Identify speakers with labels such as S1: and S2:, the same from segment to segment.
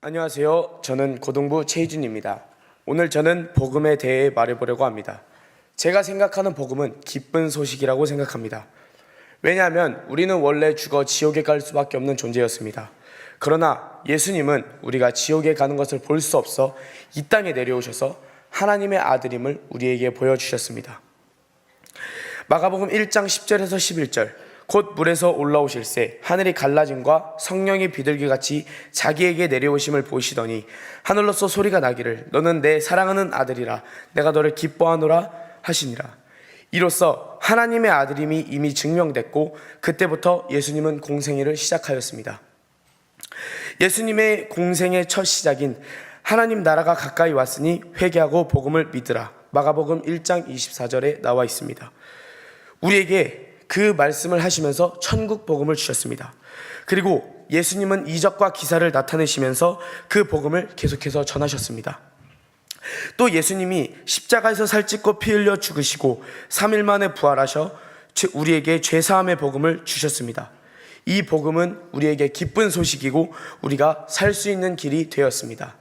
S1: 안녕하세요. 저는 고등부 최희준입니다. 오늘 저는 복음에 대해 말해보려고 합니다. 제가 생각하는 복음은 기쁜 소식이라고 생각합니다. 왜냐하면 우리는 원래 죽어 지옥에 갈 수밖에 없는 존재였습니다. 그러나 예수님은 우리가 지옥에 가는 것을 볼 수 없어 이 땅에 내려오셔서 하나님의 아들임을 우리에게 보여주셨습니다. 마가복음 1장 10절에서 11절, 곧 물에서 올라오실새 하늘이 갈라짐과 성령이 비둘기같이 자기에게 내려오심을 보시더니 하늘로서 소리가 나기를 너는 내 사랑하는 아들이라 내가 너를 기뻐하노라 하시니라. 이로써 하나님의 아들임이 이미 증명됐고 그때부터 예수님은 공생애를 시작하였습니다. 예수님의 공생의 첫 시작인 하나님 나라가 가까이 왔으니 회개하고 복음을 믿으라, 마가복음 1장 24절에 나와 있습니다. 우리에게 그 말씀을 하시면서 천국 복음을 주셨습니다. 그리고 예수님은 이적과 기사를 나타내시면서 그 복음을 계속해서 전하셨습니다. 또 예수님이 십자가에서 살찢고 피 흘려 죽으시고 3일 만에 부활하셔 우리에게 죄사함의 복음을 주셨습니다. 이 복음은 우리에게 기쁜 소식이고 우리가 살 수 있는 길이 되었습니다.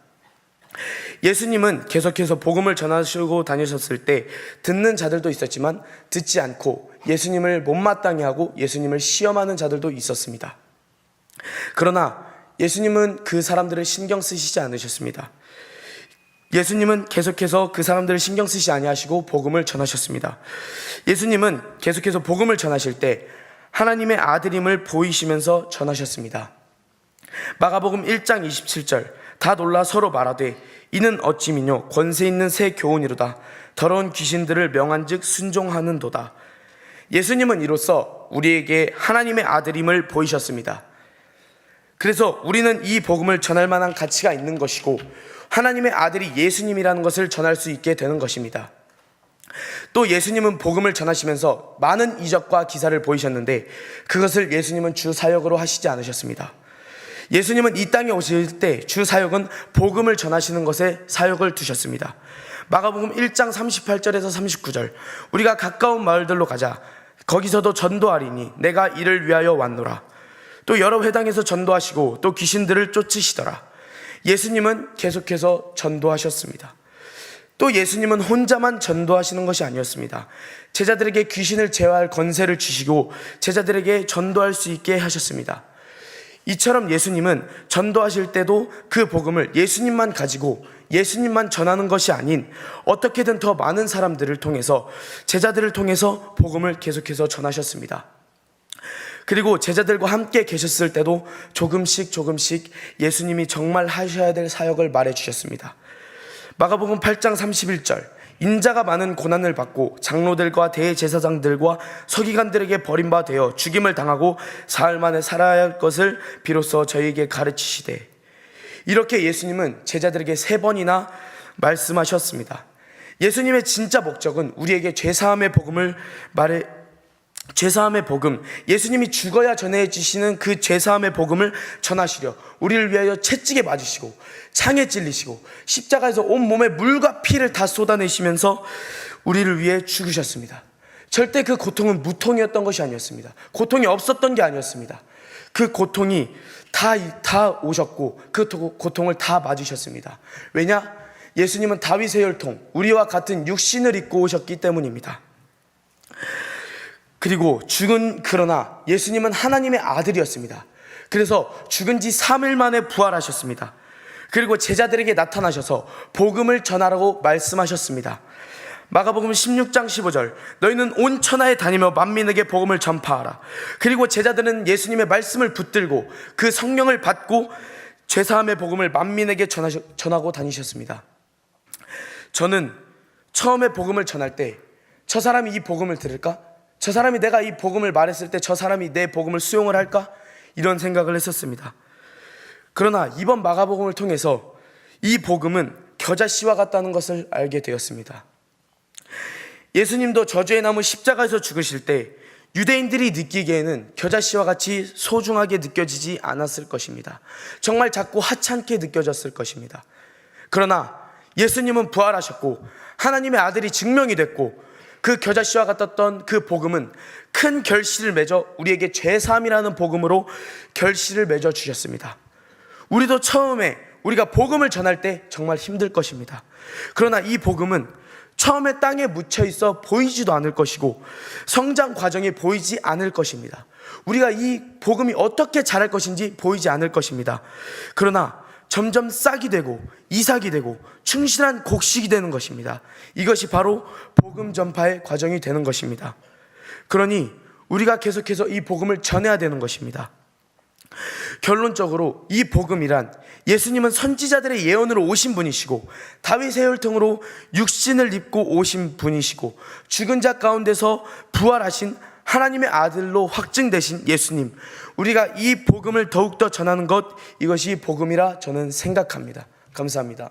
S1: 예수님은 계속해서 복음을 전하시고 다니셨을 때 듣는 자들도 있었지만 듣지 않고 예수님을 못마땅해 하고 예수님을 시험하는 자들도 있었습니다. 그러나 예수님은 그 사람들을 신경 쓰시지 않으셨습니다. 예수님은 계속해서 그 사람들을 신경 쓰시지 아니하시고 복음을 전하셨습니다. 예수님은 계속해서 복음을 전하실 때 하나님의 아들임을 보이시면서 전하셨습니다. 마가복음 1장 27절, 다 놀라 서로 말하되 이는 어찌미뇨 권세 있는 새 교훈이로다 더러운 귀신들을 명한즉 순종하는도다. 예수님은 이로써 우리에게 하나님의 아들임을 보이셨습니다. 그래서 우리는 이 복음을 전할 만한 가치가 있는 것이고 하나님의 아들이 예수님이라는 것을 전할 수 있게 되는 것입니다. 또 예수님은 복음을 전하시면서 많은 이적과 기사를 보이셨는데 그것을 예수님은 주 사역으로 하시지 않으셨습니다. 예수님은 이 땅에 오실 때 주 사역은 복음을 전하시는 것에 사역을 두셨습니다. 마가복음 1장 38절에서 39절, 우리가 가까운 마을들로 가자 거기서도 전도하리니 내가 이를 위하여 왔노라. 또 여러 회당에서 전도하시고 또 귀신들을 쫓으시더라. 예수님은 계속해서 전도하셨습니다. 또 예수님은 혼자만 전도하시는 것이 아니었습니다. 제자들에게 귀신을 제어할 권세를 주시고 제자들에게 전도할 수 있게 하셨습니다. 이처럼 예수님은 전도하실 때도 그 복음을 예수님만 가지고 예수님만 전하는 것이 아닌 어떻게든 더 많은 사람들을 통해서 제자들을 통해서 복음을 계속해서 전하셨습니다. 그리고 제자들과 함께 계셨을 때도 조금씩 예수님이 정말 하셔야 될 사역을 말해 주셨습니다. 마가복음 8장 31절, 인자가 많은 고난을 받고 장로들과 대제사장들과 서기관들에게 버림받아 되어 죽임을 당하고 사흘 만에 살아야 할 것을 비로소 저희에게 가르치시되. 이렇게 예수님은 제자들에게 3번이나 말씀하셨습니다. 예수님의 진짜 목적은 우리에게 죄사함의 복음을 죄사함의 복음, 예수님이 죽어야 전해주시는 그 죄사함의 복음을 전하시려 우리를 위하여 채찍에 맞으시고 창에 찔리시고 십자가에서 온몸에 물과 피를 다 쏟아내시면서 우리를 위해 죽으셨습니다. 절대 그 고통은 무통이었던 것이 아니었습니다. 고통이 없었던 게 아니었습니다. 그 고통이 다 오셨고 그 고통을 다 맞으셨습니다. 왜냐? 예수님은 다윗의 혈통, 우리와 같은 육신을 입고 오셨기 때문입니다. 그리고 그러나 예수님은 하나님의 아들이었습니다. 그래서 죽은 지 3일 만에 부활하셨습니다. 그리고 제자들에게 나타나셔서 복음을 전하라고 말씀하셨습니다. 마가복음 16장 15절, 너희는 온 천하에 다니며 만민에게 복음을 전파하라. 그리고 제자들은 예수님의 말씀을 붙들고 그 성령을 받고 죄사함의 복음을 만민에게 전하고 다니셨습니다. 저는 처음에 복음을 전할 때 저 사람이 이 복음을 들을까? 저 사람이 내가 이 복음을 말했을 때 저 사람이 내 복음을 수용을 할까? 이런 생각을 했었습니다. 그러나 이번 마가복음을 통해서 이 복음은 겨자씨와 같다는 것을 알게 되었습니다. 예수님도 저주의 나무 십자가에서 죽으실 때 유대인들이 느끼기에는 겨자씨와 같이 소중하게 느껴지지 않았을 것입니다. 정말 작고 하찮게 느껴졌을 것입니다. 그러나 예수님은 부활하셨고 하나님의 아들이 증명이 됐고 그 겨자씨와 같았던 그 복음은 큰 결실을 맺어 우리에게 죄사함이라는 복음으로 결실을 맺어 주셨습니다. 우리도 처음에 우리가 복음을 전할 때 정말 힘들 것입니다. 그러나 이 복음은 처음에 땅에 묻혀 있어 보이지도 않을 것이고 성장 과정이 보이지 않을 것입니다. 우리가 이 복음이 어떻게 자랄 것인지 보이지 않을 것입니다. 그러나 점점 싹이 되고 이삭이 되고 충실한 곡식이 되는 것입니다. 이것이 바로 복음 전파의 과정이 되는 것입니다. 그러니 우리가 계속해서 이 복음을 전해야 되는 것입니다. 결론적으로 이 복음이란 예수님은 선지자들의 예언으로 오신 분이시고 다윗의 혈통으로 육신을 입고 오신 분이시고 죽은 자 가운데서 부활하신 하나님의 아들로 확증되신 예수님, 우리가 이 복음을 더욱더 전하는 것, 이것이 복음이라 저는 생각합니다. 감사합니다.